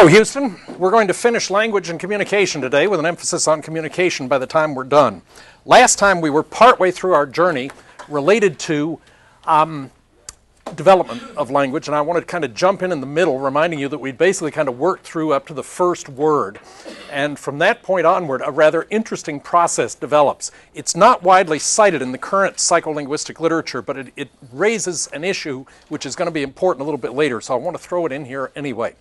Hello, Houston. We're going to finish language and communication today with an emphasis on communication by the time we're done. Last time we were partway through our journey related to development of language, and I wanted to kind of jump in the middle, reminding you that we'd basically kind of worked through up to the first word. And from that point onward, a rather interesting process develops. It's not widely cited in the current psycholinguistic literature, but it raises an issue which is going to be important a little bit later, so I want to throw it in here anyway.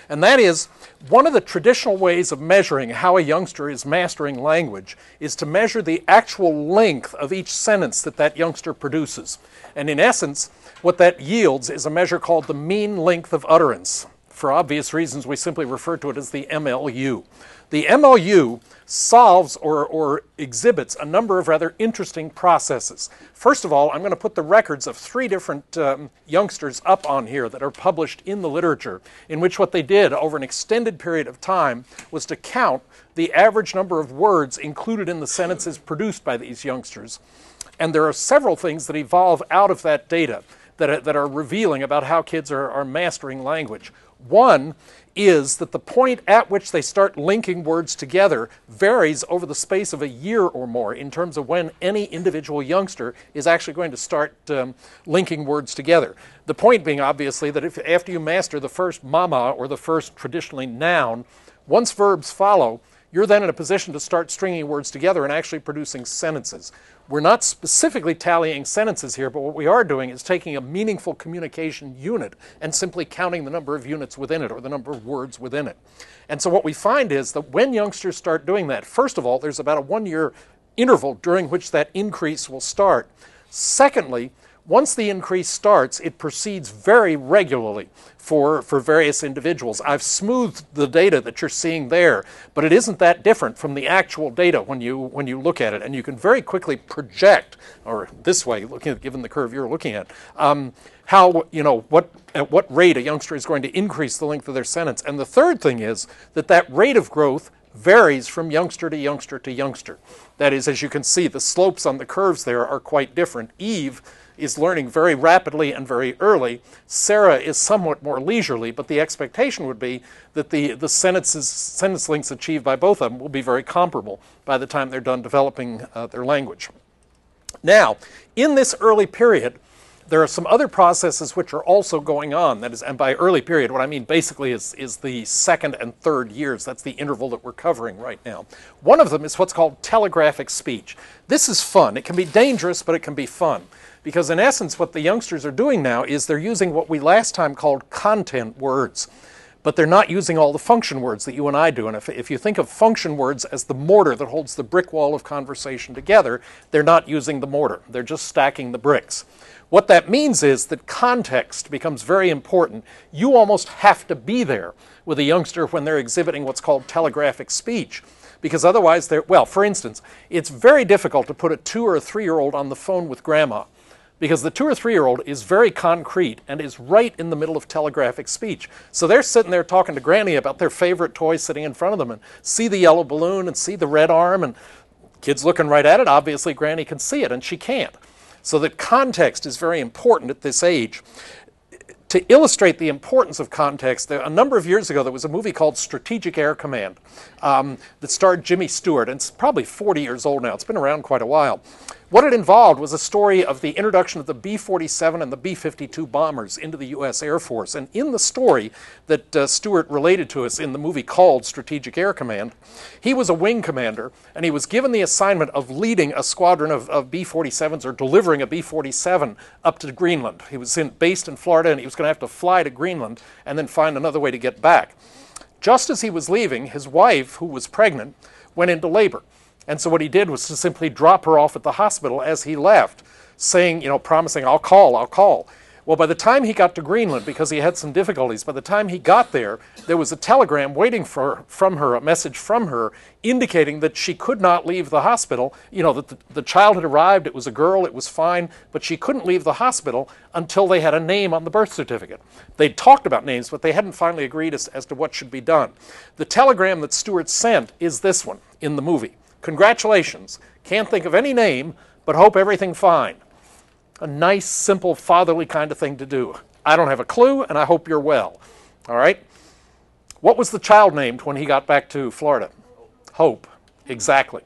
And that is, one of the traditional ways of measuring how a youngster is mastering language is to measure the actual length of each sentence that that youngster produces. And in essence, what that yields is a measure called the mean length of utterance. For obvious reasons, we simply refer to it as the MLU. The MLU solves or exhibits a number of rather interesting processes. First of all, I'm going to put the records of 3 different youngsters up on here that are published in the literature, in which what they did over an extended period of time was to count the average number of words included in the sentences produced by these youngsters. And there are several things that evolve out of that data that are revealing about how kids are mastering language. One is that the point at which they start linking words together varies over the space of a year or more in terms of when any individual youngster is actually going to start linking words together. The point being, obviously, that if after you master the first mama or the first traditionally noun, once verbs follow, you're then in a position to start stringing words together and actually producing sentences. We're not specifically tallying sentences here, but what we are doing is taking a meaningful communication unit and simply counting the number of units within it or the number of words within it. And so what we find is that when youngsters start doing that, first of all, there's about a 1-year interval during which that increase will start. Secondly, once the increase starts, it proceeds very regularly for various individuals. I've smoothed the data that you're seeing there, but it isn't that different from the actual data when you look at it. And you can very quickly project, or this way, given the curve you're looking at, how, at what rate a youngster is going to increase the length of their sentence. And the third thing is that rate of growth varies from youngster to youngster to youngster. That is, as you can see, the slopes on the curves there are quite different. Eve is learning very rapidly and very early. Sarah is somewhat more leisurely, but the expectation would be that the sentence lengths achieved by both of them will be very comparable by the time they're done developing their language. Now, in this early period, there are some other processes which are also going on. That is, and by early period, what I mean basically is the 2nd and 3rd years. That's the interval that we're covering right now. One of them is what's called telegraphic speech. This is fun. It can be dangerous, but it can be fun. Because in essence, what the youngsters are doing now is they're using what we last time called content words. But they're not using all the function words that you and I do. And if you think of function words as the mortar that holds the brick wall of conversation together, they're not using the mortar. They're just stacking the bricks. What that means is that context becomes very important. You almost have to be there with a youngster when they're exhibiting what's called telegraphic speech. Because otherwise, for instance, it's very difficult to put a 2- or 3-year-old on the phone with grandma. Because the 2- or 3-year-old is very concrete and is right in the middle of telegraphic speech. So they're sitting there talking to Granny about their favorite toy sitting in front of them and see the yellow balloon and see the red arm, and kids looking right at it. Obviously, Granny can see it and she can't. So that context is very important at this age. To illustrate the importance of context, a number of years ago there was a movie called Strategic Air Command that starred Jimmy Stewart, and it's probably 40 years old now. It's been around quite a while. What it involved was a story of the introduction of the B-47 and the B-52 bombers into the U.S. Air Force. And in the story that Stewart related to us in the movie called Strategic Air Command, he was a wing commander, and he was given the assignment of leading a squadron of B-47s or delivering a B-47 up to Greenland. He was based in Florida, and he was going to have to fly to Greenland and then find another way to get back. Just as he was leaving, his wife, who was pregnant, went into labor. And so what he did was to simply drop her off at the hospital as he left, saying, promising, I'll call. Well, by the time he got to Greenland, because he had some difficulties, by the time he got there, there was a telegram waiting from her, a message from her, indicating that she could not leave the hospital. That the child had arrived, it was a girl, it was fine, but she couldn't leave the hospital until they had a name on the birth certificate. They'd talked about names, but they hadn't finally agreed as to what should be done. The telegram that Stewart sent is this one in the movie. Congratulations. Can't think of any name, but hope everything fine. A nice, simple, fatherly kind of thing to do. I don't have a clue, and I hope you're well. All right? What was the child named when he got back to Florida? Hope, exactly.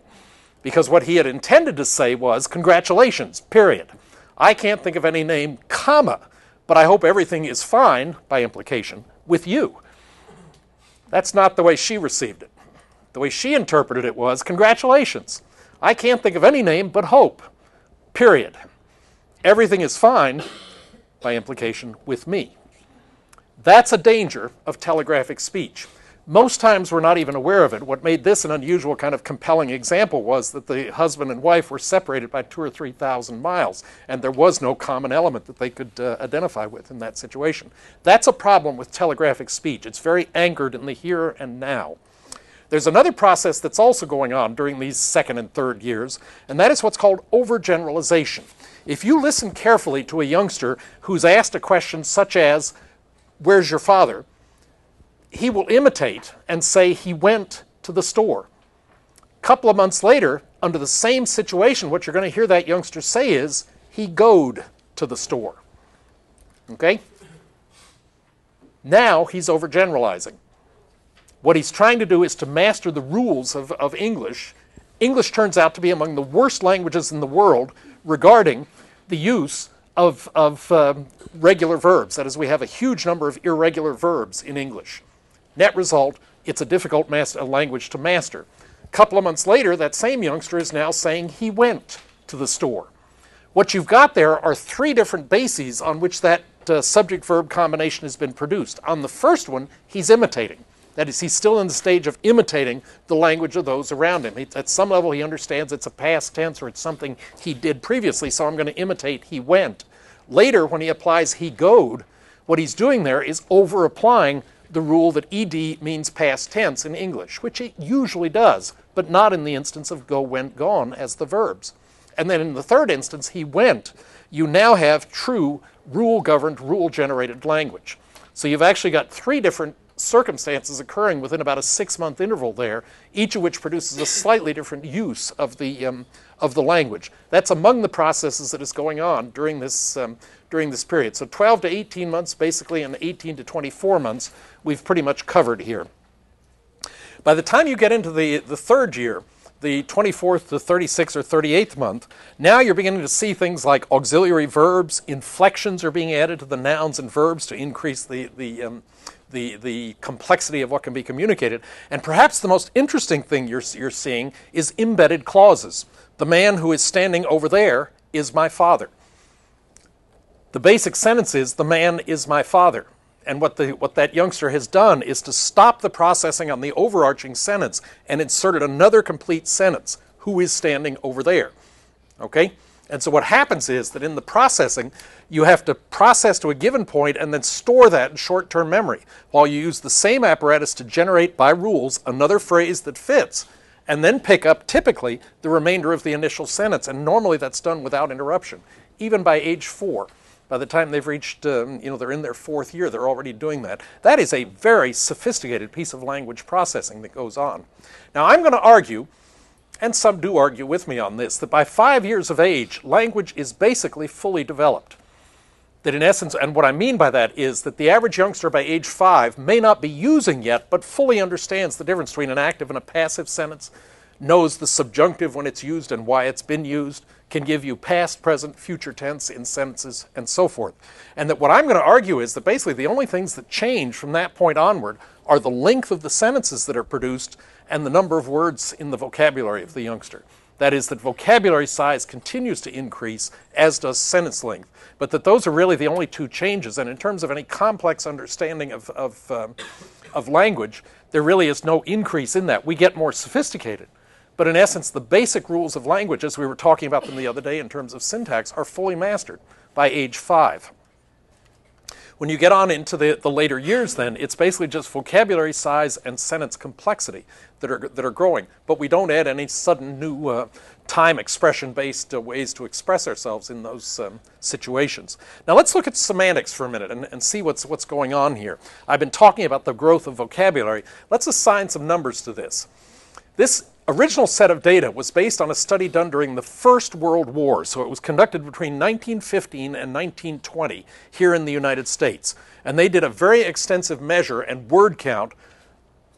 Because what he had intended to say was, congratulations, period. I can't think of any name, comma, but I hope everything is fine, by implication, with you. That's not the way she received it. The way she interpreted it was, congratulations. I can't think of any name but Hope, period. Everything is fine, by implication, with me. That's a danger of telegraphic speech. Most times we're not even aware of it. What made this an unusual kind of compelling example was that the husband and wife were separated by 2,000 or 3,000 miles, and there was no common element that they could identify with in that situation. That's a problem with telegraphic speech. It's very anchored in the here and now. There's another process that's also going on during these second and third years, and that is what's called overgeneralization. If you listen carefully to a youngster who's asked a question such as, "Where's your father?" he will imitate and say he went to the store. A couple of months later, under the same situation, what you're going to hear that youngster say is, he goed to the store. Okay? Now he's overgeneralizing. What he's trying to do is to master the rules of English. English turns out to be among the worst languages in the world regarding the use of regular verbs. That is, we have a huge number of irregular verbs in English. Net result, it's a difficult language to master. A couple of months later, that same youngster is now saying he went to the store. What you've got there are three different bases on which that subject-verb combination has been produced. On the first one, he's imitating. That is, he's still in the stage of imitating the language of those around him. At some level, he understands it's a past tense or it's something he did previously, so I'm going to imitate he went. Later, when he applies he goed, what he's doing there is over-applying the rule that ed means past tense in English, which it usually does, but not in the instance of go, went, gone as the verbs. And then in the third instance, he went, you now have true rule-governed, rule-generated language. So you've actually got three different circumstances occurring within about a 6-month interval there, each of which produces a slightly different use of the language. That's among the processes that is going on during this period. So 12 to 18 months, basically, and 18 to 24 months, we've pretty much covered here. By the time you get into the third year, the 24th to 36th or 38th month, now you're beginning to see things like auxiliary verbs, inflections are being added to the nouns and verbs to increase the complexity of what can be communicated. And perhaps the most interesting thing you're seeing is embedded clauses. The man who is standing over there is my father. The basic sentence is, the man is my father. And what that youngster has done is to stop the processing on the overarching sentence and inserted another complete sentence. Who is standing over there? Okay? And so what happens is that in the processing, you have to process to a given point and then store that in short-term memory, while you use the same apparatus to generate, by rules, another phrase that fits, and then pick up, typically, the remainder of the initial sentence. And normally that's done without interruption, even by age 4. By the time they've reached, they're in their 4th year, they're already doing that. That is a very sophisticated piece of language processing that goes on. Now, I'm going to argue, and some do argue with me on this, that by 5 years of age, language is basically fully developed. That in essence, and what I mean by that is that the average youngster by age 5 may not be using yet, but fully understands the difference between an active and a passive sentence, knows the subjunctive when it's used and why it's been used, can give you past, present, future tense in sentences, and so forth. And that what I'm going to argue is that basically the only things that change from that point onward are the length of the sentences that are produced and the number of words in the vocabulary of the youngster. That is, that vocabulary size continues to increase, as does sentence length. But that those are really the only two changes. And in terms of any complex understanding of language, there really is no increase in that. We get more sophisticated. But in essence, the basic rules of language, as we were talking about them the other day in terms of syntax, are fully mastered by age 5. When you get on into the later years, then, it's basically just vocabulary size and sentence complexity that are growing. But we don't add any sudden new time expression-based ways to express ourselves in those situations. Now let's look at semantics for a minute and see what's going on here. I've been talking about the growth of vocabulary. Let's assign some numbers to this. This original set of data was based on a study done during the First World War, so it was conducted between 1915 and 1920 here in the United States. And they did a very extensive measure and word count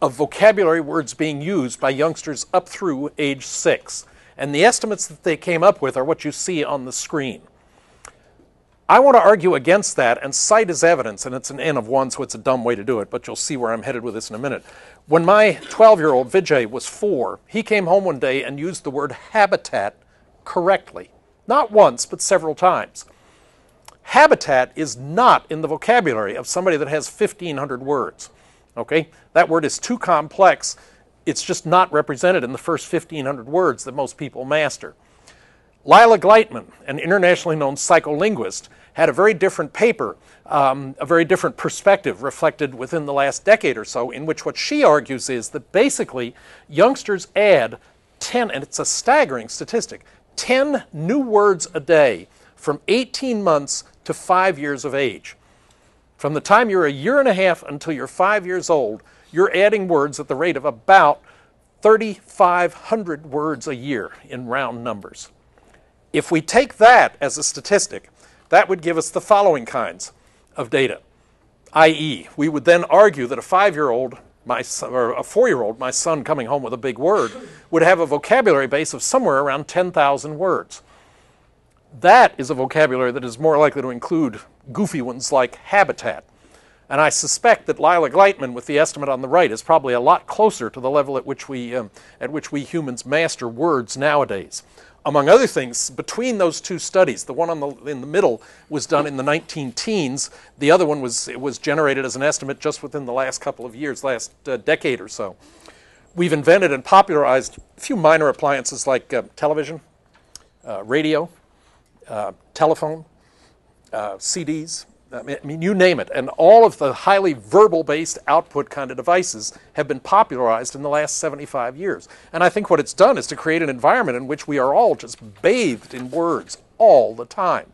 of vocabulary words being used by youngsters up through age 6. And the estimates that they came up with are what you see on the screen. I want to argue against that and cite as evidence, and it's an N of 1, so it's a dumb way to do it, but you'll see where I'm headed with this in a minute. When my 12-year-old Vijay was 4, he came home one day and used the word habitat correctly. Not once, but several times. Habitat is not in the vocabulary of somebody that has 1,500 words. Okay? That word is too complex. It's just not represented in the first 1,500 words that most people master. Lila Gleitman, an internationally known psycholinguist, had a very different paper, a very different perspective reflected within the last decade or so, in which what she argues is that basically youngsters add 10, and it's a staggering statistic, 10 new words a day from 18 months to 5 years of age. From the time you're a year and a half until you're 5 years old, you're adding words at the rate of about 3,500 words a year in round numbers. If we take that as a statistic, that would give us the following kinds of data, i.e., we would then argue that a 5-year-old, or a 4-year-old, my son coming home with a big word, would have a vocabulary base of somewhere around 10,000 words. That is a vocabulary that is more likely to include goofy ones like habitat. And I suspect that Lila Gleitman, with the estimate on the right, is probably a lot closer to the level at which we humans master words nowadays. Among other things, between those two studies, the one in the middle was done in the 19-teens. The other one was generated as an estimate just within the last couple of years, last decade or so. We've invented and popularized a few minor appliances like television, radio, telephone, CDs. I mean, you name it. And all of the highly verbal-based output kind of devices have been popularized in the last 75 years. And I think what it's done is to create an environment in which we are all just bathed in words all the time.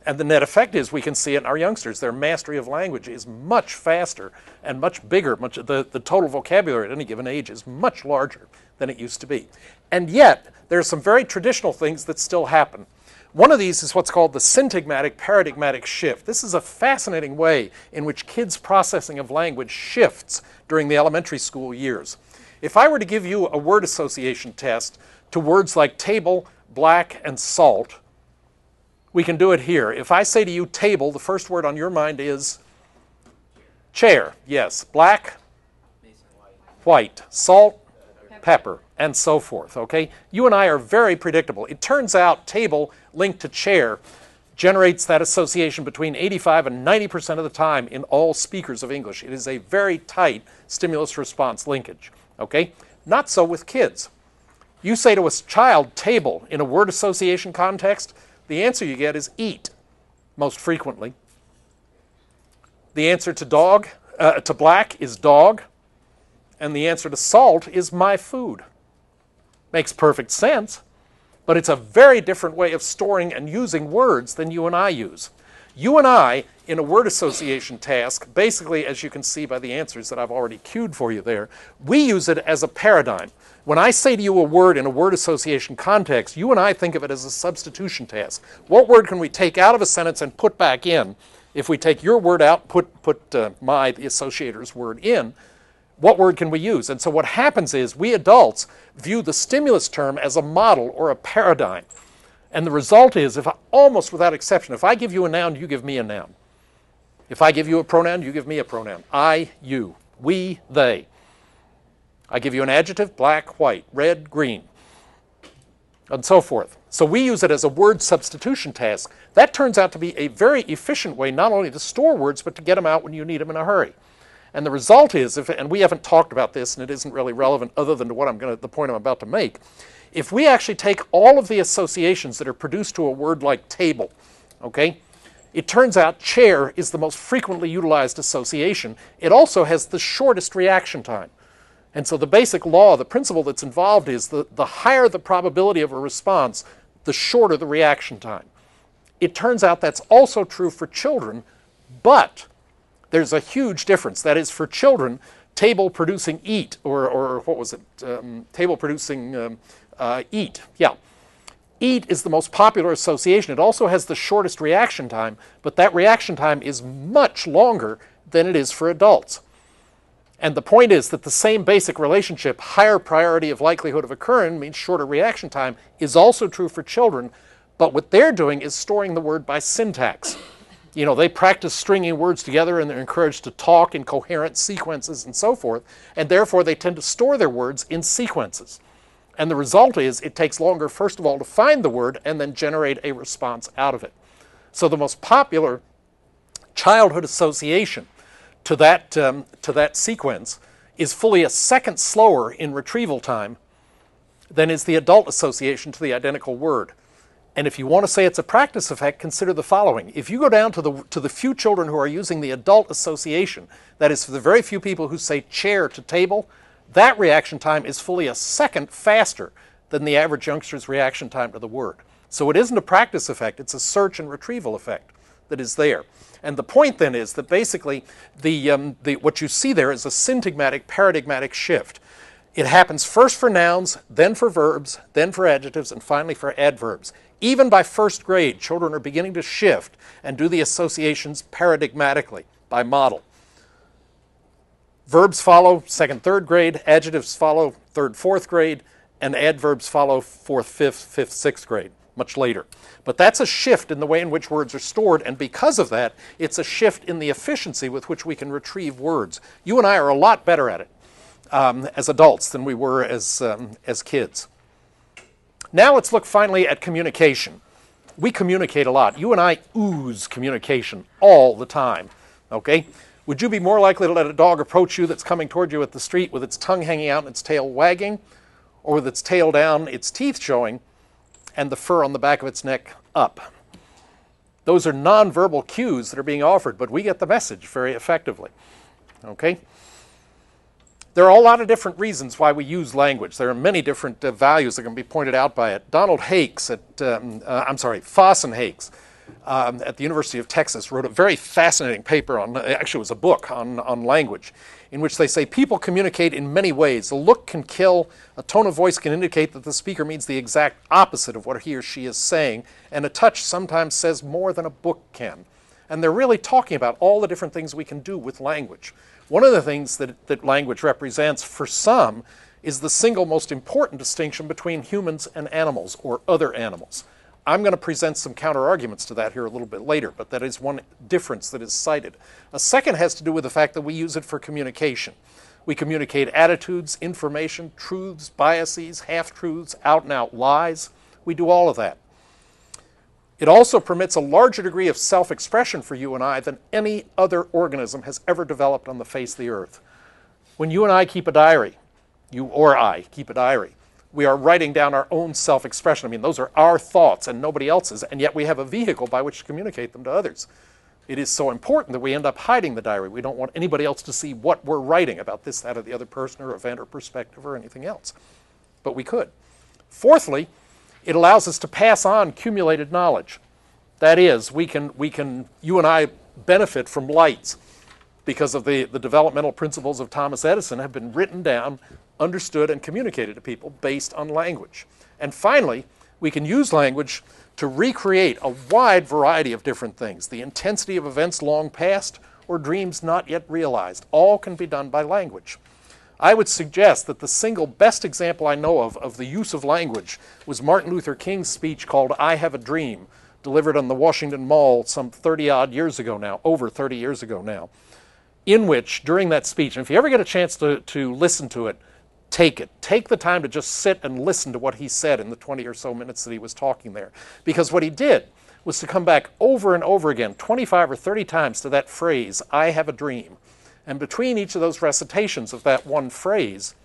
And the net effect is we can see it in our youngsters. Their mastery of language is much faster and much bigger. The total vocabulary at any given age is much larger than it used to be. And yet, there are some very traditional things that still happen. One of these is what's called the syntagmatic paradigmatic shift. This is a fascinating way in which kids' processing of language shifts during the elementary school years. If I were to give you a word association test to words like table, black, and salt, we can do it here. If I say to you table, the first word on your mind is chair. Yes. Black, white. Salt, pepper, and so forth, okay? You and I are very predictable. It turns out table linked to chair generates that association between 85 and 90% of the time in all speakers of English. It is a very tight stimulus-response linkage, okay? Not so with kids. You say to a child, table, in a word association context, the answer you get is eat, most frequently. The answer to dog, to black is dog, and the answer to salt is my food. Makes perfect sense, but it's a very different way of storing and using words than you and I use. You and I, in a word association task, basically, as you can see by the answers that I've already cued for you there, we use it as a paradigm. When I say to you a word in a word association context, you and I think of it as a substitution task. What word can we take out of a sentence and put back in? If we take your word out, put the associator's word in, what word can we use? And so what happens is we adults view the stimulus term as a model or a paradigm. And the result is, almost without exception, if I give you a noun, you give me a noun. If I give you a pronoun, you give me a pronoun. I, you, we, they. I give you an adjective, black, white, red, green, and so forth. So we use it as a word substitution task. That turns out to be a very efficient way not only to store words, but to get them out when you need them in a hurry. And the result is, and we haven't talked about this, and it isn't really relevant other than to the point I'm about to make, if we actually take all of the associations that are produced to a word like table, okay, it turns out chair is the most frequently utilized association. It also has the shortest reaction time. And so the basic law, the principle that's involved is the higher the probability of a response, the shorter the reaction time. It turns out that's also true for children, but there's a huge difference. That is, for children, table producing eat, or what was it? Table producing eat. Yeah. Eat is the most popular association. It also has the shortest reaction time, but that reaction time is much longer than it is for adults. And the point is that the same basic relationship, higher priority of likelihood of occurring means shorter reaction time, is also true for children. But what they're doing is storing the word by syntax. You know, they practice stringing words together and they're encouraged to talk in coherent sequences and so forth. And therefore, they tend to store their words in sequences. And the result is it takes longer, first of all, to find the word and then generate a response out of it. So the most popular childhood association to that sequence is fully a second slower in retrieval time than is the adult association to the identical word. And if you want to say it's a practice effect, consider the following. If you go down to the few children who are using the adult association, that is for the very few people who say chair to table, that reaction time is fully a second faster than the average youngster's reaction time to the word. So it isn't a practice effect, it's a search and retrieval effect that is there. And the point then is that basically what you see there is a syntagmatic, paradigmatic shift. It happens first for nouns, then for verbs, then for adjectives, and finally for adverbs. Even by first grade, children are beginning to shift and do the associations paradigmatically by model. Verbs follow second, third grade, adjectives follow third, fourth grade, and adverbs follow fourth, fifth, sixth grade, much later. But that's a shift in the way in which words are stored, and because of that, it's a shift in the efficiency with which we can retrieve words. You and I are a lot better at it as adults than we were as kids. Now let's look finally at communication. We communicate a lot. You and I ooze communication all the time, okay? Would you be more likely to let a dog approach you that's coming toward you at the street with its tongue hanging out and its tail wagging, or with its tail down, its teeth showing, and the fur on the back of its neck up? Those are nonverbal cues that are being offered, but we get the message very effectively, okay? There are a lot of different reasons why we use language. There are many different values that can be pointed out by it. Foss and Hakes at the University of Texas wrote a very fascinating paper on, actually it was a book on language, in which they say people communicate in many ways. A look can kill, a tone of voice can indicate that the speaker means the exact opposite of what he or she is saying, and a touch sometimes says more than a book can. And they're really talking about all the different things we can do with language. One of the things that language represents for some is the single most important distinction between humans and animals, or other animals. I'm going to present some counter-arguments to that here a little bit later, but that is one difference that is cited. A second has to do with the fact that we use it for communication. We communicate attitudes, information, truths, biases, half-truths, out-and-out lies. We do all of that. It also permits a larger degree of self-expression for you and I than any other organism has ever developed on the face of the earth. When you and I keep a diary, you or I keep a diary, we are writing down our own self-expression. I mean, those are our thoughts and nobody else's, and yet we have a vehicle by which to communicate them to others. It is so important that we end up hiding the diary. We don't want anybody else to see what we're writing about this, that, or the other person, or event, or perspective, or anything else. But we could. Fourthly, it allows us to pass on accumulated knowledge. That is, you and I benefit from lights because of the developmental principles of Thomas Edison have been written down, understood, and communicated to people based on language. And finally, we can use language to recreate a wide variety of different things. The intensity of events long past or dreams not yet realized, all can be done by language. I would suggest that the single best example I know of the use of language was Martin Luther King's speech called "I Have a Dream," delivered on the Washington Mall some 30-odd years ago now, over 30 years ago now, in which, during that speech, and if you ever get a chance to listen to it, take it. Take the time to just sit and listen to what he said in the 20 or so minutes that he was talking there. Because what he did was to come back over and over again, 25 or 30 times, to that phrase, "I have a dream." And between each of those recitations of that one phrase,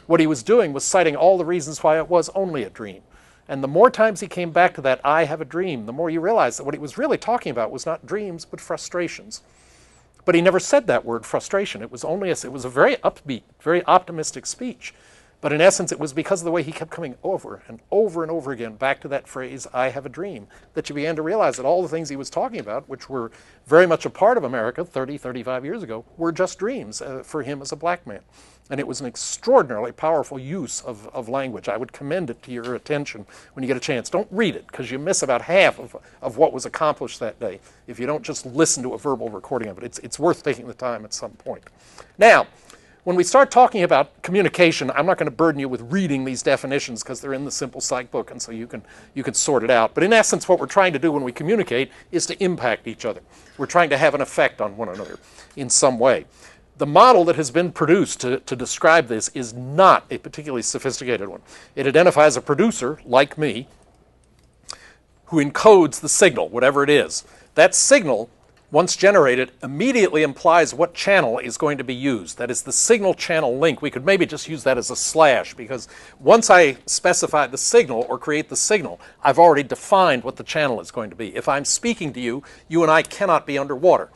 what he was doing was citing all the reasons why it was only a dream. And the more times he came back to that "I have a dream," the more you realize that what he was really talking about was not dreams, but frustrations. But he never said that word, frustration. It was a very upbeat, very optimistic speech. But in essence, it was because of the way he kept coming over and over and over again back to that phrase, "I have a dream," that you began to realize that all the things he was talking about, which were very much a part of America 30, 35 years ago, were just dreams for him as a black man. And it was an extraordinarily powerful use of language. I would commend it to your attention when you get a chance. Don't read it, because you miss about half of what was accomplished that day if you don't just listen to a verbal recording of it. It's worth taking the time at some point. Now, when we start talking about communication, I'm not going to burden you with reading these definitions because they're in the Simple Psych book, and so you can sort it out. But in essence, what we're trying to do when we communicate is to impact each other. We're trying to have an effect on one another in some way. The model that has been produced to describe this is not a particularly sophisticated one. It identifies a producer, like me, who encodes the signal, whatever it is. That signal, once generated, immediately implies what channel is going to be used. That is the signal channel link. We could maybe just use that as a slash, because once I specify the signal or create the signal, I've already defined what the channel is going to be. If I'm speaking to you, you and I cannot be underwater.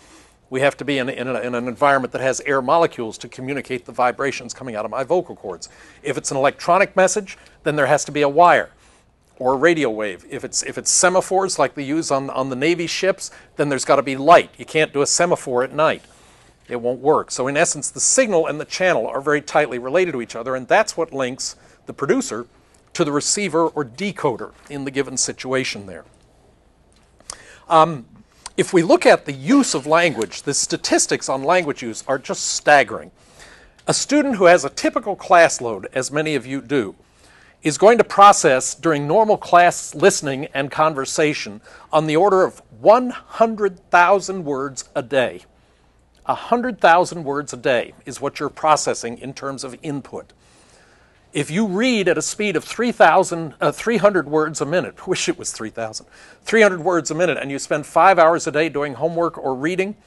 We have to be in an environment that has air molecules to communicate the vibrations coming out of my vocal cords. If it's an electronic message, then there has to be a wire or a radio wave. If it's semaphores like they use on the Navy ships, then there's got to be light. You can't do a semaphore at night. It won't work. So in essence, the signal and the channel are very tightly related to each other, and that's what links the producer to the receiver or decoder in the given situation there. If we look at the use of language, the statistics on language use are just staggering. A student who has a typical class load, as many of you do, is going to process during normal class listening and conversation on the order of 100,000 words a day. 100,000 words a day is what you're processing in terms of input. If you read at a speed of 300 words a minute, wish it was 3,000, 300 words a minute, and you spend 5 hours a day doing homework or reading,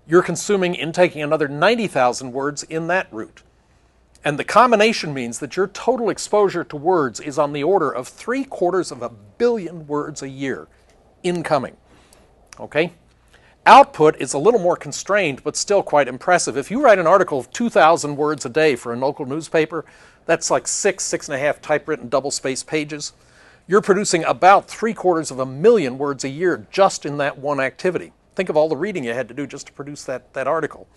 you're consuming, intaking another 90,000 words in that route. And the combination means that your total exposure to words is on the order of 750 million words a year incoming. Okay? Output is a little more constrained, but still quite impressive. If you write an article of 2,000 words a day for a local newspaper, that's like 6.5 typewritten double-spaced pages. You're producing about 750,000 words a year just in that one activity. Think of all the reading you had to do just to produce that article.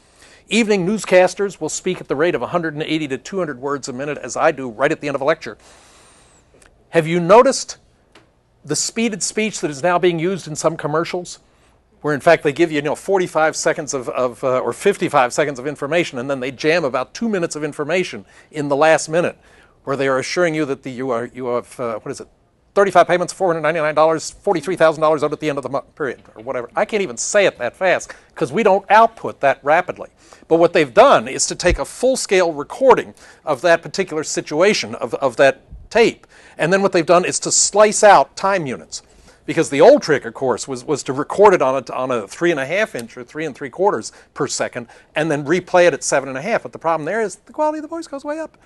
Evening newscasters will speak at the rate of 180 to 200 words a minute, as I do right at the end of a lecture. Have you noticed the speeded speech that is now being used in some commercials, where in fact they give you, 45 seconds or 55 seconds of information, and then they jam about 2 minutes of information in the last minute, where they are assuring you that you have 35 payments, $499, $43,000 owed at the end of the month, period, or whatever. I can't even say it that fast because we don't output that rapidly. But what they've done is to take a full-scale recording of that particular situation, of that tape, and then what they've done is to slice out time units. Because the old trick, of course, was to record it on a 3.5 inch or 3 3/4 per second, and then replay it at 7.5. But the problem there is the quality of the voice goes way up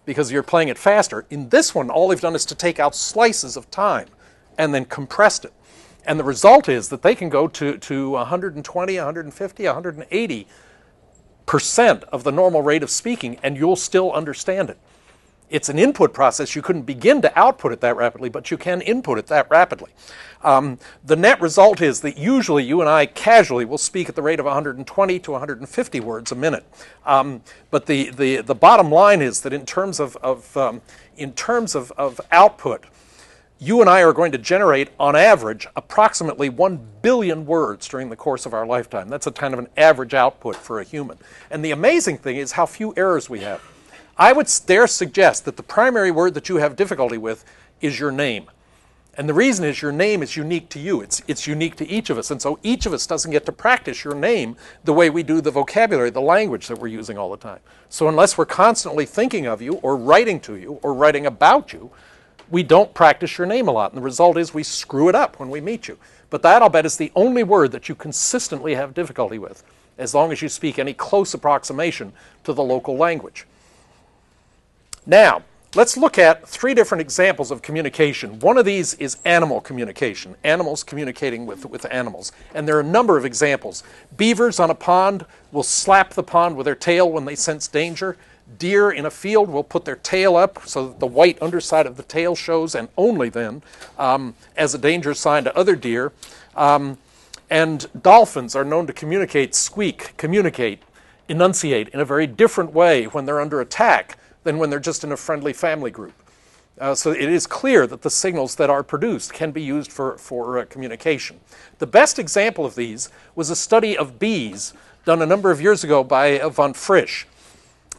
because you're playing it faster. In this one, all they've done is to take out slices of time and then compressed it. And the result is that they can go to 120, 150, 180% of the normal rate of speaking, and you'll still understand it. It's an input process. You couldn't begin to output it that rapidly, but you can input it that rapidly. The net result is that usually you and I casually will speak at the rate of 120 to 150 words a minute. But the bottom line is that in terms of output, you and I are going to generate, on average, approximately 1 billion words during the course of our lifetime. That's a kind of an average output for a human. And the amazing thing is how few errors we have. I would dare suggest that the primary word that you have difficulty with is your name. And the reason is your name is unique to you. It's unique to each of us. And so each of us doesn't get to practice your name the way we do the vocabulary, the language that we're using all the time. So unless we're constantly thinking of you or writing to you or writing about you, we don't practice your name a lot. And the result is we screw it up when we meet you. But that, I'll bet, is the only word that you consistently have difficulty with, as long as you speak any close approximation to the local language. Now, let's look at 3 different examples of communication. One of these is animal communication, animals communicating with animals. And there are a number of examples. Beavers on a pond will slap the pond with their tail when they sense danger. Deer in a field will put their tail up so that the white underside of the tail shows, and only then, as a danger sign to other deer. And dolphins are known to communicate, enunciate in a very different way when they're under attack than when they're just in a friendly family group. So it is clear that the signals that are produced can be used for communication. The best example of these was a study of bees done a number of years ago by von Frisch.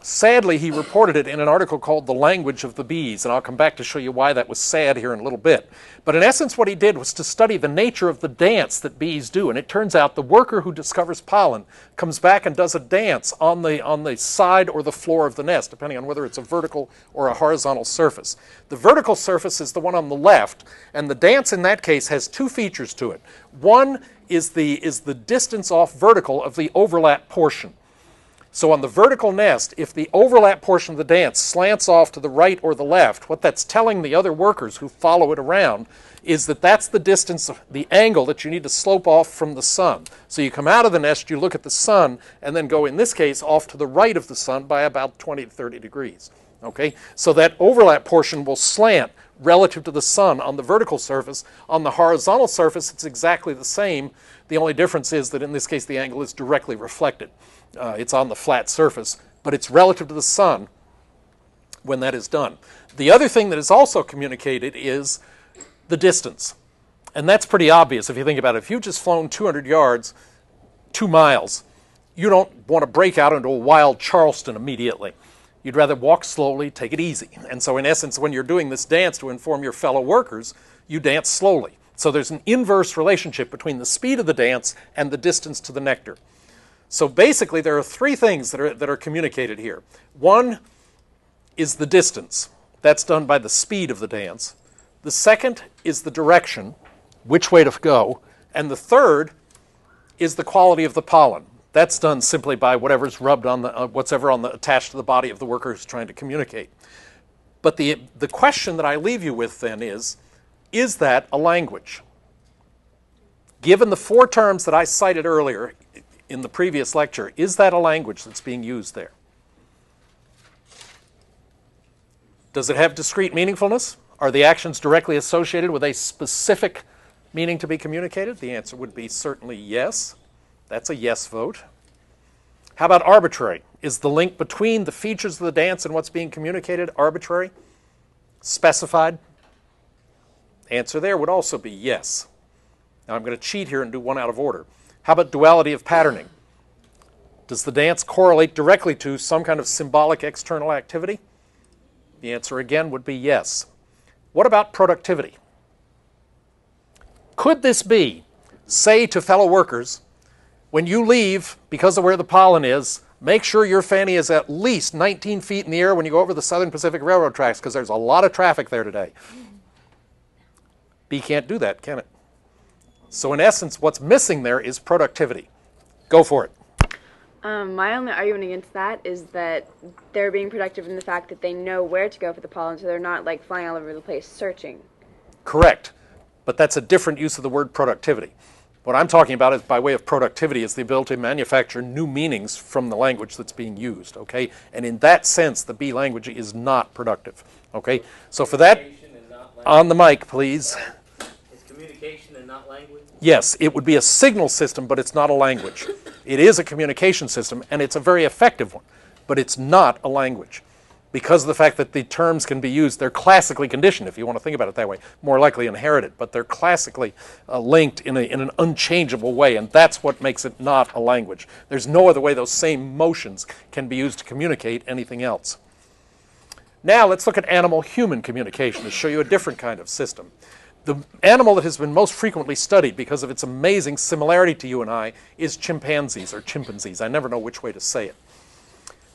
Sadly, he reported it in an article called The Language of the Bees, and I'll come back to show you why that was sad here in a little bit. But in essence, what he did was to study the nature of the dance that bees do, and it turns out the worker who discovers pollen comes back and does a dance on the side or the floor of the nest, depending on whether it's a vertical or a horizontal surface. The vertical surface is the one on the left, and the dance in that case has two features to it. One is the distance off vertical of the overlap portion. So on the vertical nest, if the overlap portion of the dance slants off to the right or the left, what that's telling the other workers who follow it around is that that's the distance, the angle that you need to slope off from the sun. So you come out of the nest, you look at the sun, and then go, in this case, off to the right of the sun by about 20 to 30 degrees. Okay? So that overlap portion will slant relative to the sun on the vertical surface. On the horizontal surface, it's exactly the same. The only difference is that in this case, the angle is directly reflected. It's on the flat surface, but it's relative to the sun when that is done. The other thing that is also communicated is the distance. And that's pretty obvious if you think about it. If you've just flown 200 yards, 2 miles, you don't want to break out into a wild Charleston immediately. You'd rather walk slowly, take it easy. And so in essence, when you're doing this dance to inform your fellow workers, you dance slowly. So there's an inverse relationship between the speed of the dance and the distance to the nectar. So basically, there are three things that are communicated here. One is the distance. That's done by the speed of the dance. The second is the direction, which way to go. And the third is the quality of the pollen. That's done simply by whatever's rubbed on the, attached to the body of the worker who's trying to communicate. But the question that I leave you with then is that a language? Given the 4 terms that I cited earlier in the previous lecture, is that a language that's being used there? Does it have discrete meaningfulness? Are the actions directly associated with a specific meaning to be communicated? The answer would be certainly yes. That's a yes vote. How about arbitrary? Is the link between the features of the dance and what's being communicated arbitrary? Specified? Answer there would also be yes. Now I'm going to cheat here and do one out of order. How about duality of patterning? Does the dance correlate directly to some kind of symbolic external activity? The answer again would be yes. What about productivity? Could this be, say to fellow workers, when you leave, because of where the pollen is, make sure your fanny is at least 19 feet in the air when you go over the Southern Pacific Railroad tracks, because there's a lot of traffic there today. Bee can't do that, can it? So in essence, what's missing there is productivity. Go for it. My only argument against that is that they're being productive in the fact that they know where to go for the pollen, so they're not like flying all over the place searching. Correct. But that's a different use of the word productivity. What I'm talking about is by way of productivity is the ability to manufacture new meanings from the language that's being used, okay? And in that sense, the bee language is not productive, okay? So for that, on the mic, please. Is communication and not language? Yes, it would be a signal system, but it's not a language. It is a communication system, and it's a very effective one, but it's not a language. Because of the fact that the terms can be used, they're classically conditioned, if you want to think about it that way, more likely inherited, but they're classically linked in an unchangeable way, and that's what makes it not a language. There's no other way those same motions can be used to communicate anything else. Now let's look at animal-human communication to show you a different kind of system. The animal that has been most frequently studied because of its amazing similarity to you and I is chimpanzees, or chimpanzees. I never know which way to say it.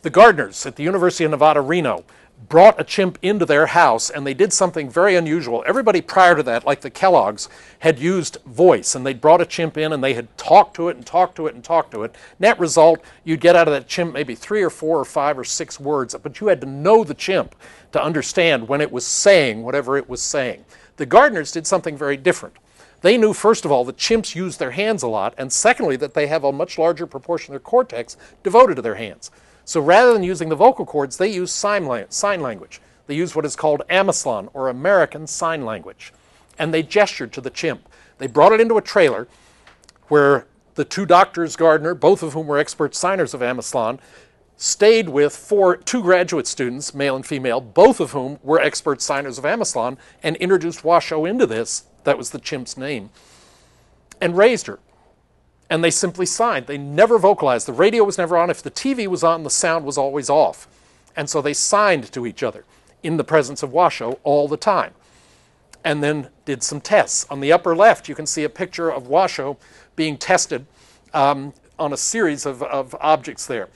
The gardeners at the University of Nevada, Reno, brought a chimp into their house, and they did something very unusual. Everybody prior to that, like the Kellogg's, had used voice, and they'd brought a chimp in, and they had talked to it and talked to it and talked to it. Net result, you'd get out of that chimp maybe 3 or 4 or 5 or 6 words, but you had to know the chimp to understand when it was saying whatever it was saying. The gardeners did something very different. They knew, first of all, that chimps use their hands a lot, and secondly, that they have a much larger proportion of their cortex devoted to their hands. So rather than using the vocal cords, they use sign language. They use what is called Amazon, or American Sign Language. And they gestured to the chimp. They brought it into a trailer where the 2 doctors, gardener, both of whom were expert signers of Amazon, stayed with 2 graduate students, male and female, both of whom were expert signers of Amazon, and introduced Washoe into this, that was the chimp's name, and raised her. And they simply signed. They never vocalized. The radio was never on. If the TV was on, the sound was always off. And so they signed to each other in the presence of Washoe all the time. And then did some tests. On the upper left, you can see a picture of Washoe being tested on a series of objects there.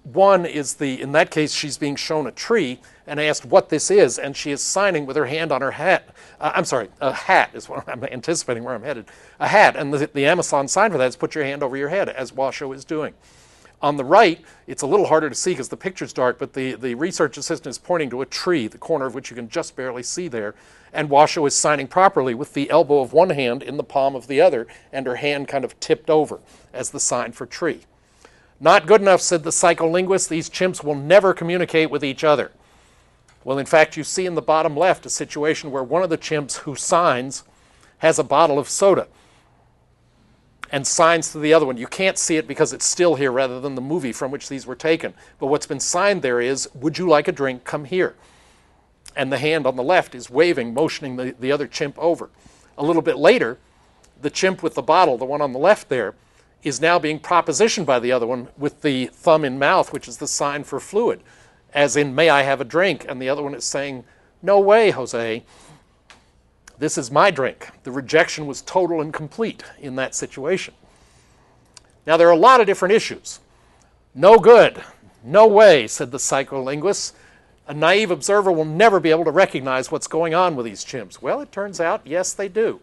One is in that case, she's being shown a tree and asked what this is, and she is signing with her hand on her hat. I'm sorry, a hat is what I'm anticipating where I'm headed. A hat, and the Amazon sign for that is put your hand over your head, as Washoe is doing. On the right, it's a little harder to see because the picture's dark, but the research assistant is pointing to a tree, the corner of which you can just barely see there, and Washoe is signing properly with the elbow of one hand in the palm of the other, and her hand kind of tipped over as the sign for tree. Not good enough, said the psycholinguist. These chimps will never communicate with each other. Well, in fact, you see in the bottom left a situation where one of the chimps who signs has a bottle of soda and signs to the other one. You can't see it because it's still here rather than the movie from which these were taken. But what's been signed there is, would you like a drink? Come here. And the hand on the left is waving, motioning the other chimp over. A little bit later, the chimp with the bottle, the one on the left there, is now being propositioned by the other one with the thumb in mouth, which is the sign for fluid, as in, may I have a drink? And the other one is saying, no way, Jose. This is my drink. The rejection was total and complete in that situation. Now, there are a lot of different issues. No good. No way, said the psycholinguist. A naive observer will never be able to recognize what's going on with these chimps. Well, it turns out, yes, they do.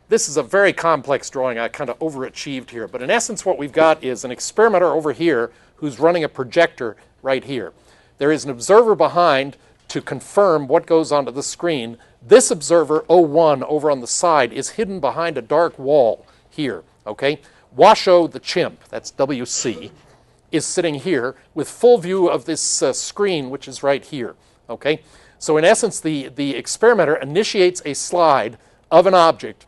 This is a very complex drawing. I kind of overachieved here. But in essence, what we've got is an experimenter over here who's running a projector right here. There is an observer behind to confirm what goes onto the screen. This observer, 01, over on the side, is hidden behind a dark wall here, okay? Washoe the chimp, that's WC, is sitting here with full view of this screen, which is right here, okay? So in essence, the experimenter initiates a slide of an object.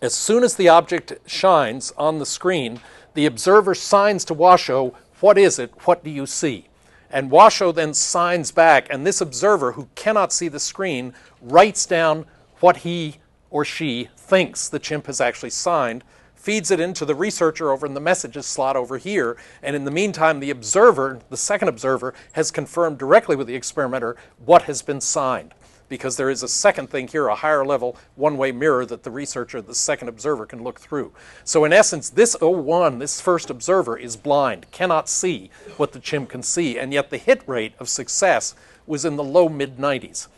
As soon as the object shines on the screen, the observer signs to Washoe, what is it? What do you see? And Washoe then signs back, and this observer, who cannot see the screen, writes down what he or she thinks the chimp has actually signed, feeds it into the researcher over in the messages slot over here, and in the meantime, the observer, the second observer, has confirmed directly with the experimenter what has been signed. Because there is a second thing here, a higher level one-way mirror that the researcher, the second observer, can look through. So in essence, this 01, this first observer, is blind, cannot see what the chimp can see, and yet the hit rate of success was in the low mid-90s.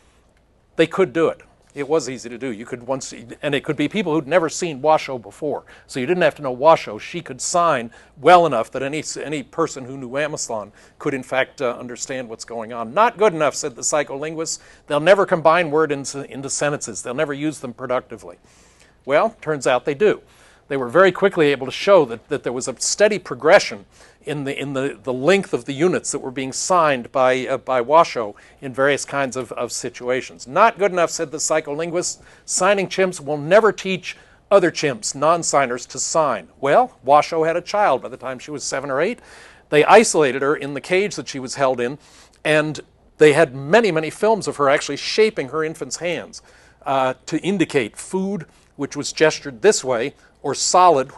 They could do it. It was easy to do. You could once, and it could be people who'd never seen Washoe before. So you didn't have to know Washoe. She could sign well enough that any person who knew Amazon could in fact understand what's going on. Not good enough, said the psycholinguist. They'll never combine words into sentences. They'll never use them productively. Well, turns out they do. They were very quickly able to show that there was a steady progression in the length of the units that were being signed by Washoe in various kinds of situations. Not good enough, said the psycholinguist. Signing chimps will never teach other chimps, non-signers, to sign. Well, Washoe had a child by the time she was 7 or 8. They isolated her in the cage that she was held in, and they had many, many films of her actually shaping her infant's hands to indicate food, which was gestured this way, or solid,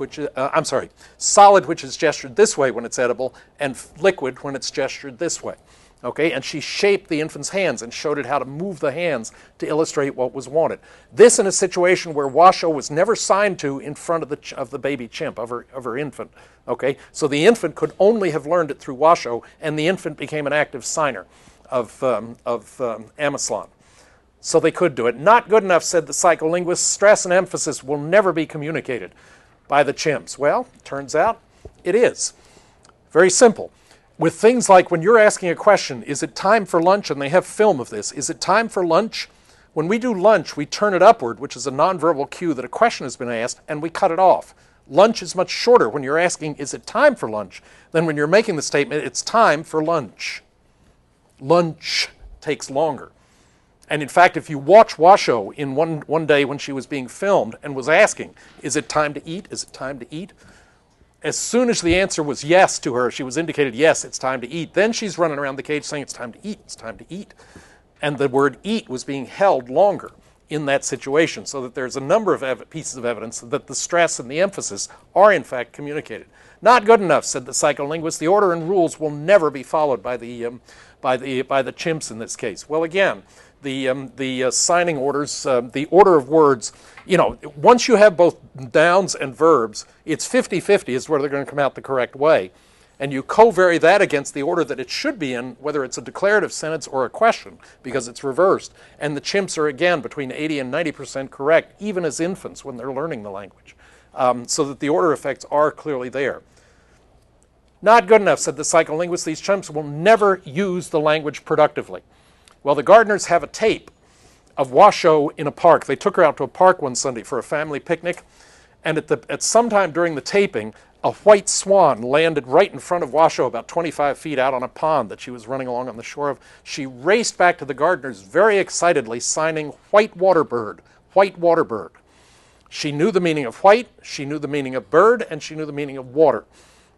solid, which is gestured this way when it's edible, and liquid when it's gestured this way. Okay, and she shaped the infant's hands and showed it how to move the hands to illustrate what was wanted. This in a situation where Washoe was never signed to in front of the baby chimp, of her infant. Okay, so the infant could only have learned it through Washoe, and the infant became an active signer of Amazon. So they could do it. Not good enough, said the psycholinguist. Stress and emphasis will never be communicated by the chimps. Well, turns out it is. Very simple. With things like when you're asking a question, is it time for lunch? And they have film of this. Is it time for lunch? When we do lunch, we turn it upward, which is a nonverbal cue that a question has been asked, and we cut it off. Lunch is much shorter when you're asking, is it time for lunch, than when you're making the statement, it's time for lunch. Lunch takes longer. And in fact, if you watch Washoe in one day when she was being filmed and was asking, is it time to eat? Is it time to eat? As soon as the answer was yes to her, she was indicated, yes, it's time to eat. Then she's running around the cage saying, it's time to eat, it's time to eat. And the word eat was being held longer in that situation, so that there's a number of pieces of evidence that the stress and the emphasis are in fact communicated. Not good enough, said the psycholinguist. The order and rules will never be followed by the chimps in this case. Well, again, the signing orders, the order of words, once you have both nouns and verbs, it's 50-50 is where they're going to come out the correct way. And you co-vary that against the order that it should be in, whether it's a declarative sentence or a question, because it's reversed. And the chimps are, again, between 80 and 90% correct, even as infants when they're learning the language. So that the order effects are clearly there. Not good enough, said the psycholinguist. These chimps will never use the language productively. Well, the Gardners have a tape of Washoe in a park. They took her out to a park one Sunday for a family picnic, and at some time during the taping, a white swan landed right in front of Washoe about 25 feet out on a pond that she was running along on the shore of. She raced back to the Gardners very excitedly, signing white water bird, white water bird. She knew the meaning of white, she knew the meaning of bird, and she knew the meaning of water.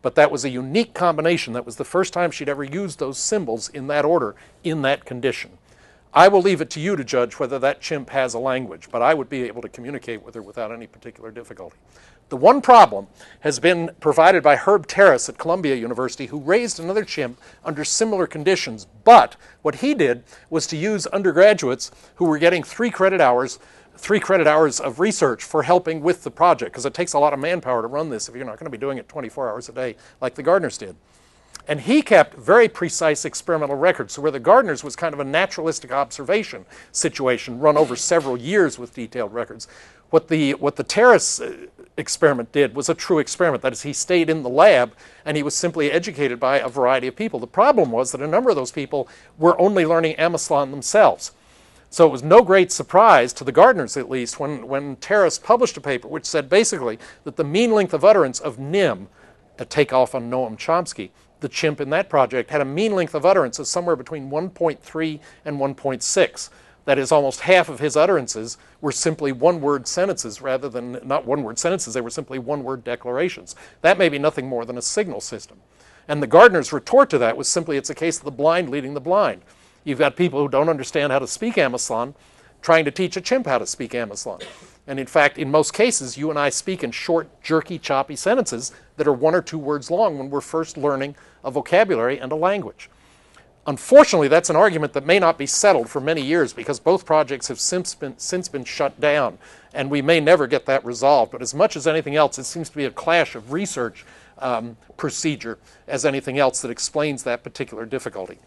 But that was a unique combination. That was the first time she'd ever used those symbols in that order, in that condition. I will leave it to you to judge whether that chimp has a language, but I would be able to communicate with her without any particular difficulty. The one problem has been provided by Herb Terrace at Columbia University, who raised another chimp under similar conditions, but what he did was to use undergraduates who were getting 3 credit hours of research for helping with the project, because it takes a lot of manpower to run this if you're not going to be doing it 24 hours a day like the Gardners did. And he kept very precise experimental records. So where the Gardners was kind of a naturalistic observation situation run over several years with detailed records, what the Terrace experiment did was a true experiment. That is, he stayed in the lab and he was simply educated by a variety of people. The problem was that a number of those people were only learning Amazon themselves. So it was no great surprise, to the Gardners at least, when Terrace published a paper which said basically that the mean length of utterance of Nim, a takeoff on Noam Chomsky, the chimp in that project, had a mean length of utterance of somewhere between 1.3 and 1.6. That is, almost half of his utterances were simply one-word sentences rather than, not one-word sentences, they were simply one-word declarations. That may be nothing more than a signal system. And the Gardners' retort to that was simply, it's a case of the blind leading the blind. You've got people who don't understand how to speak Amazon trying to teach a chimp how to speak Amazon. And in fact, in most cases, you and I speak in short, jerky, choppy sentences that are 1 or 2 words long when we're first learning a vocabulary and a language. Unfortunately, that's an argument that may not be settled for many years because both projects have since been shut down, and we may never get that resolved. But as much as anything else, it seems to be a clash of research procedure as anything else that explains that particular difficulty.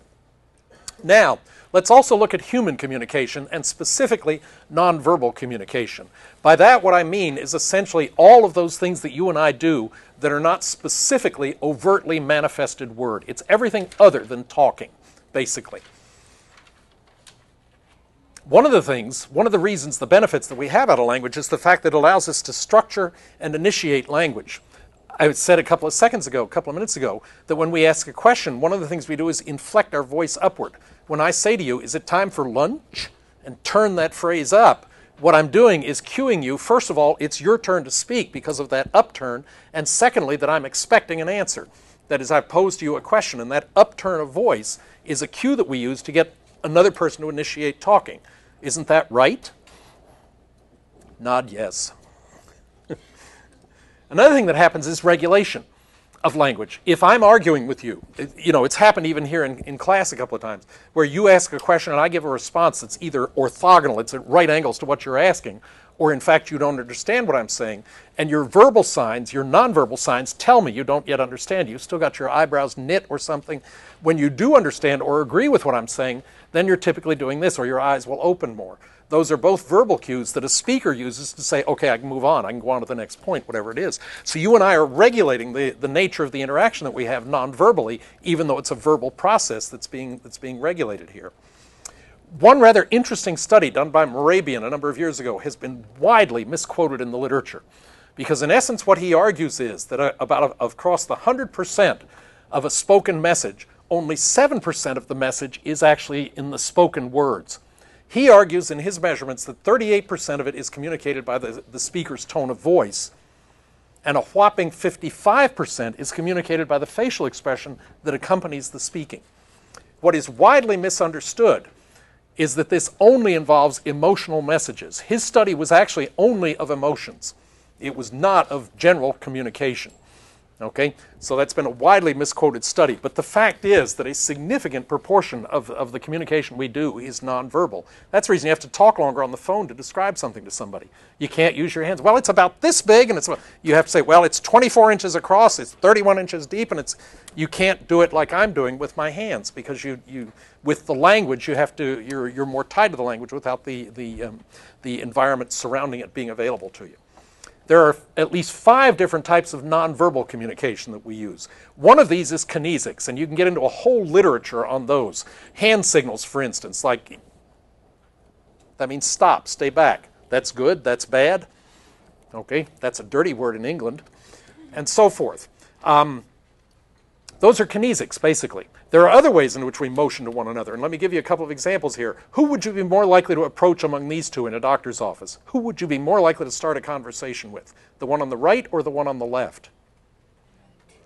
Now, let's also look at human communication, and specifically nonverbal communication. By that, what I mean is essentially all of those things that you and I do that are not specifically overtly manifested word. It's everything other than talking, basically. One of the reasons, the benefits that we have out of language is the fact that it allows us to structure and initiate language. I said a couple of minutes ago, that when we ask a question, one of the things we do is inflect our voice upward. When I say to you, is it time for lunch? And turn that phrase up, what I'm doing is cueing you, first of all, it's your turn to speak because of that upturn, and secondly, that I'm expecting an answer. That is, I've posed to you a question, and that upturn of voice is a cue that we use to get another person to initiate talking. Isn't that right? Nod yes. Another thing that happens is regulation of language. If I'm arguing with you, it's happened even here in class a couple of times, where you ask a question and I give a response that's either orthogonal, it's at right angles to what you're asking, or in fact you don't understand what I'm saying, and your verbal signs, your nonverbal signs tell me you don't yet understand. You've still got your eyebrows knit or something. When you do understand or agree with what I'm saying, then you're typically doing this, or your eyes will open more. Those are both verbal cues that a speaker uses to say, okay, I can move on, I can go on to the next point, whatever it is. So you and I are regulating the nature of the interaction that we have non-verbally, even though it's a verbal process that's being regulated here. One rather interesting study done by Morabian a number of years ago has been widely misquoted in the literature. Because in essence what he argues is that across the 100% of a spoken message, only 7% of the message is actually in the spoken words. He argues in his measurements that 38% of it is communicated by the speaker's tone of voice, and a whopping 55% is communicated by the facial expression that accompanies the speaking. What is widely misunderstood is that this only involves emotional messages. His study was actually only of emotions. It was not of general communication. Okay, so that's been a widely misquoted study, but the fact is that a significant proportion of the communication we do is nonverbal. That's the reason you have to talk longer on the phone to describe something to somebody. You can't use your hands. Well, it's about this big, and you have to say, well, it's 24 inches across, it's 31 inches deep, and you can't do it like I'm doing with my hands, because with the language you're more tied to the language without the environment surrounding it being available to you. There are at least 5 different types of nonverbal communication that we use. One of these is kinesics, and you can get into a whole literature on those. Hand signals, for instance, like that means stop, stay back. That's good, that's bad. Okay, that's a dirty word in England, and so forth. Those are kinesics, basically. There are other ways in which we motion to one another, and let me give you a couple of examples here. Who would you be more likely to approach among these two in a doctor's office? Who would you be more likely to start a conversation with? The one on the right or the one on the left?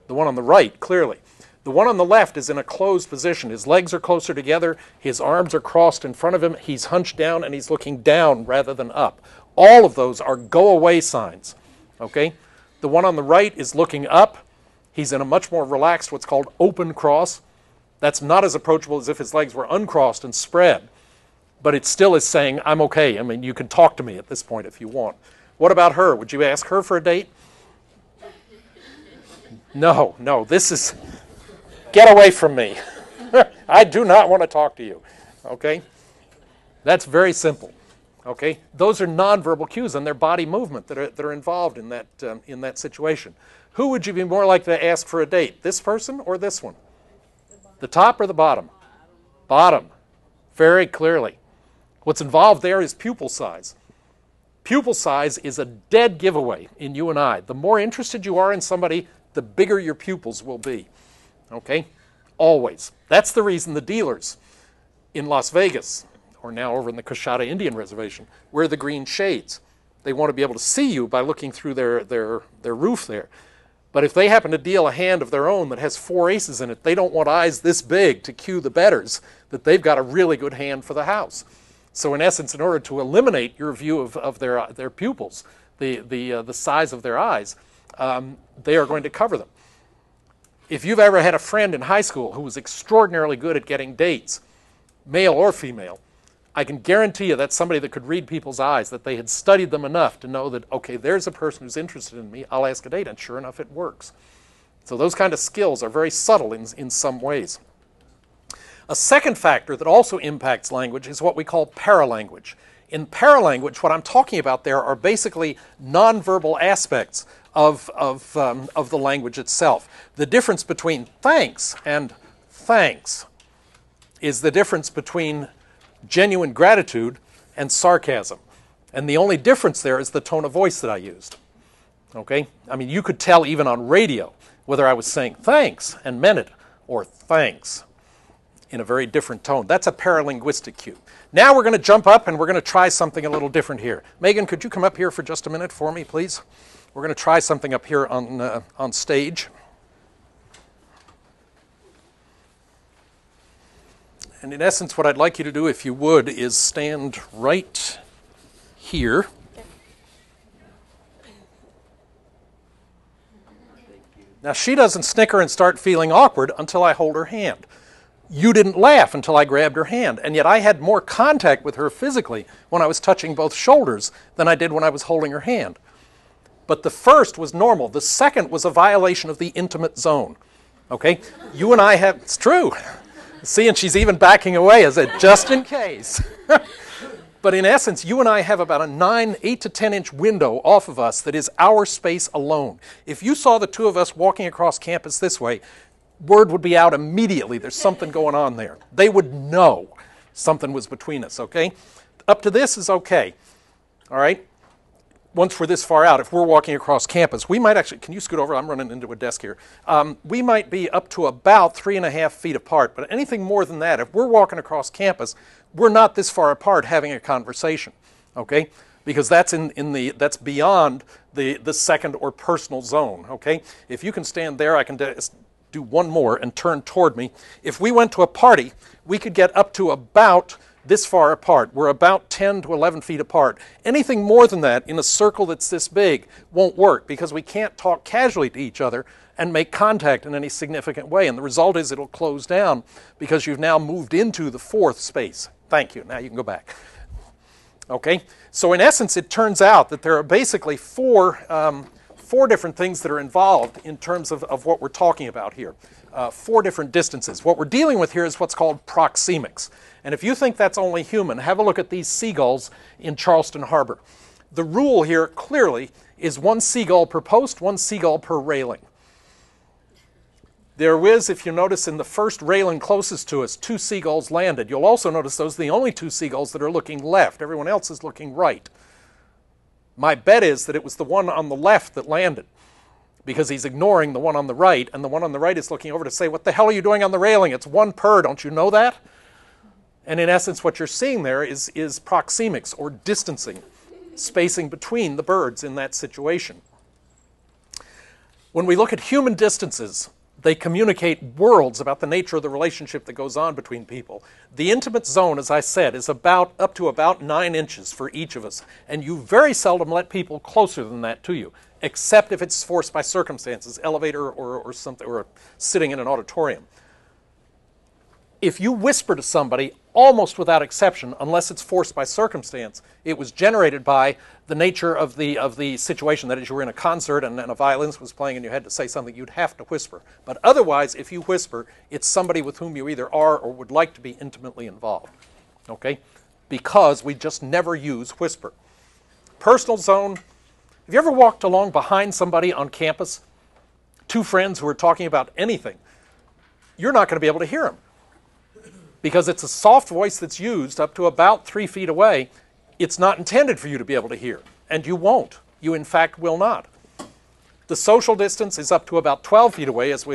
The one on the right, clearly. The one on the left is in a closed position. His legs are closer together, his arms are crossed in front of him, he's hunched down, and he's looking down rather than up. All of those are go-away signs, okay? The one on the right is looking up. He's in a much more relaxed, what's called open cross. That's not as approachable as if his legs were uncrossed and spread, but it still is saying, I'm okay. I mean, you can talk to me at this point if you want. What about her? Would you ask her for a date? No, this is, get away from me. I do not want to talk to you, okay? That's very simple, okay? Those are nonverbal cues and their body movement that are involved in that situation. Who would you be more likely to ask for a date, this person or this one? The top or the bottom? Bottom, very clearly. What's involved there is pupil size. Pupil size is a dead giveaway in you and I. The more interested you are in somebody, the bigger your pupils will be, okay? Always. That's the reason the dealers in Las Vegas, or now over in the Coshada Indian Reservation, wear the green shades. They want to be able to see you by looking through their roof there. But if they happen to deal a hand of their own that has 4 aces in it, they don't want eyes this big to cue the bettors that they've got a really good hand for the house. So in essence, in order to eliminate your view of their pupils, the size of their eyes, they are going to cover them. If you've ever had a friend in high school who was extraordinarily good at getting dates, male or female, I can guarantee you that's somebody that could read people's eyes, that they had studied them enough to know that, okay, there's a person who's interested in me, I'll ask a date, and sure enough, it works. So those kind of skills are very subtle in some ways. A second factor that also impacts language is what we call paralanguage. In paralanguage, what I'm talking about there are basically nonverbal aspects of the language itself. The difference between thanks and thanks is the difference between genuine gratitude and sarcasm. And the only difference there is the tone of voice that I used. Okay? I mean, you could tell even on radio whether I was saying thanks and meant it, or thanks in a very different tone. That's a paralinguistic cue. Now we're going to jump up and we're going to try something a little different here. Megan, could you come up here for just a minute for me, please? We're going to try something up here on stage. And in essence, what I'd like you to do, if you would, is stand right here. Now, she doesn't snicker and start feeling awkward until I hold her hand. You didn't laugh until I grabbed her hand, and yet I had more contact with her physically when I was touching both shoulders than I did when I was holding her hand. But the first was normal. The second was a violation of the intimate zone. Okay? You and I have, it's true. See, and she's even backing away as a just in case. But in essence, you and I have about a 8 to 10 inch window off of us that is our space alone. If you saw the two of us walking across campus this way, word would be out immediately. There's something going on there. They would know something was between us, okay? Up to this is okay, all right? Once we're this far out, if we're walking across campus, we might actually, can you scoot over? I'm running into a desk here. We might be up to about 3.5 feet apart, but anything more than that, if we're walking across campus, we're not this far apart having a conversation, okay? Because that's that's beyond the second or personal zone, okay? If you can stand there, I can do one more and turn toward me. If we went to a party, we could get up to about this far apart. We're about 10 to 11 feet apart. Anything more than that in a circle that's this big won't work because we can't talk casually to each other and make contact in any significant way. And the result is it'll close down because you've now moved into the fourth space. Thank you. Now you can go back. Okay? So in essence, it turns out that there are basically four different things that are involved in terms of what we're talking about here. Four different distances. What we're dealing with here is what's called proxemics. And if you think that's only human, have a look at these seagulls in Charleston Harbor. The rule here clearly is 1 seagull per post, 1 seagull per railing. There is, if you notice in the first railing closest to us, 2 seagulls landed. You'll also notice those are the only 2 seagulls that are looking left. Everyone else is looking right. My bet is that it was the one on the left that landed, because he's ignoring the one on the right, and the one on the right is looking over to say, what the hell are you doing on the railing? It's 1 per, don't you know that? And in essence, what you're seeing there is proxemics, or distancing, spacing between the birds in that situation. When we look at human distances, they communicate worlds about the nature of the relationship that goes on between people. The intimate zone, as I said, is up to about 9 inches for each of us, and you very seldom let people closer than that to you, except if it's forced by circumstances, elevator or something, or sitting in an auditorium. If you whisper to somebody, almost without exception, unless it's forced by circumstance, it was generated by the nature of the situation. That is, you were in a concert and a violinist was playing and you had to say something, you'd have to whisper. But otherwise, if you whisper, it's somebody with whom you either are or would like to be intimately involved. Okay? Because we just never use whisper. Personal zone. Have you ever walked along behind somebody on campus? 2 friends who are talking about anything. You're not going to be able to hear them, because it's a soft voice that's used up to about 3 feet away. It's not intended for you to be able to hear, and you won't. You, in fact, will not. The social distance is up to about 12 feet away, as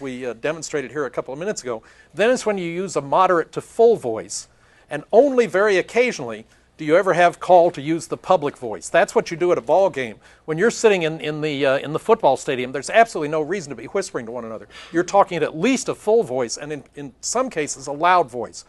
we demonstrated here a couple of minutes ago. Then it's when you use a moderate to full voice, and only very occasionally do you ever have call to use the public voice. That's what you do at a ball game. When you're sitting in the football stadium, there's absolutely no reason to be whispering to one another. You're talking at least a full voice, and in some cases a loud voice.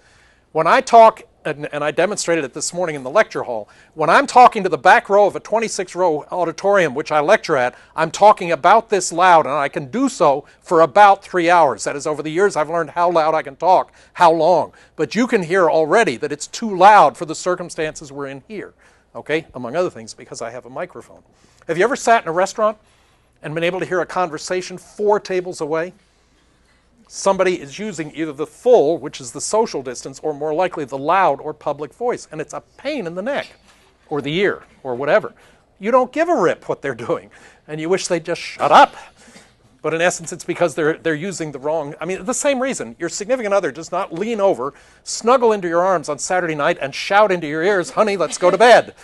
When I talk, and I demonstrated it this morning in the lecture hall, when I'm talking to the back row of a 26-row auditorium, which I lecture at, I'm talking about this loud, and I can do so for about 3 hours. That is, over the years I've learned how loud I can talk, how long. But you can hear already that it's too loud for the circumstances we're in here, okay? Among other things, because I have a microphone. Have you ever sat in a restaurant and been able to hear a conversation 4 tables away? Somebody is using either the full, which is the social distance, or more likely the loud or public voice. And it's a pain in the neck, or the ear, or whatever. You don't give a rip what they're doing, and you wish they'd just shut up. But in essence, it's because they're using the wrong... I mean, the same reason. Your significant other does not lean over, snuggle into your arms on Saturday night, and shout into your ears, honey, let's go to bed.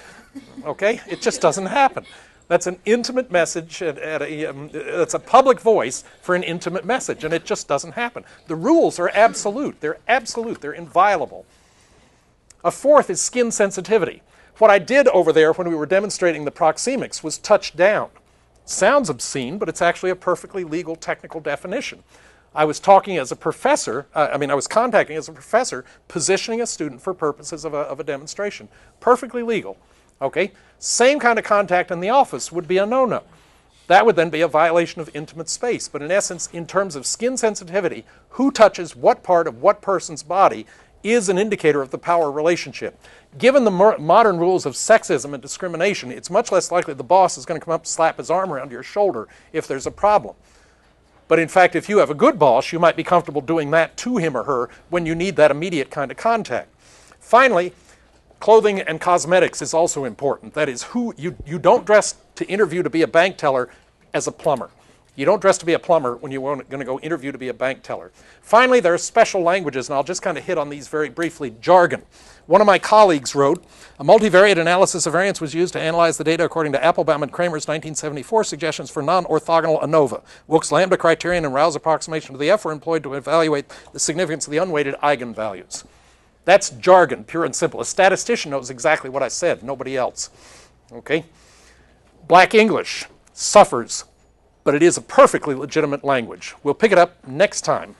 Okay? It just doesn't happen. That's an intimate message, that's a public voice for an intimate message, and it just doesn't happen. The rules are absolute. They're absolute. They're inviolable. A fourth is skin sensitivity. What I did over there when we were demonstrating the proxemics was touch down. Sounds obscene, but it's actually a perfectly legal technical definition. I was talking as a professor, I was contacting as a professor, positioning a student for purposes of a demonstration. Perfectly legal. Okay? Same kind of contact in the office would be a no-no. That would then be a violation of intimate space. But in essence, in terms of skin sensitivity, who touches what part of what person's body is an indicator of the power relationship. Given the modern rules of sexism and discrimination, it's much less likely the boss is going to come up and slap his arm around your shoulder if there's a problem. But in fact, if you have a good boss, you might be comfortable doing that to him or her when you need that immediate kind of contact. Finally, clothing and cosmetics is also important. That is, you don't dress to interview to be a bank teller as a plumber. You don't dress to be a plumber when you're going to go interview to be a bank teller. Finally, there are special languages, and I'll just kind of hit on these very briefly. Jargon. One of my colleagues wrote, a multivariate analysis of variance was used to analyze the data according to Applebaum and Kramer's 1974 suggestions for non-orthogonal ANOVA. Wilkes' lambda criterion and Rouse approximation to the F were employed to evaluate the significance of the unweighted eigenvalues. That's jargon, pure and simple. A statistician knows exactly what I said, nobody else. Okay? Black English suffers, but it is a perfectly legitimate language. We'll pick it up next time.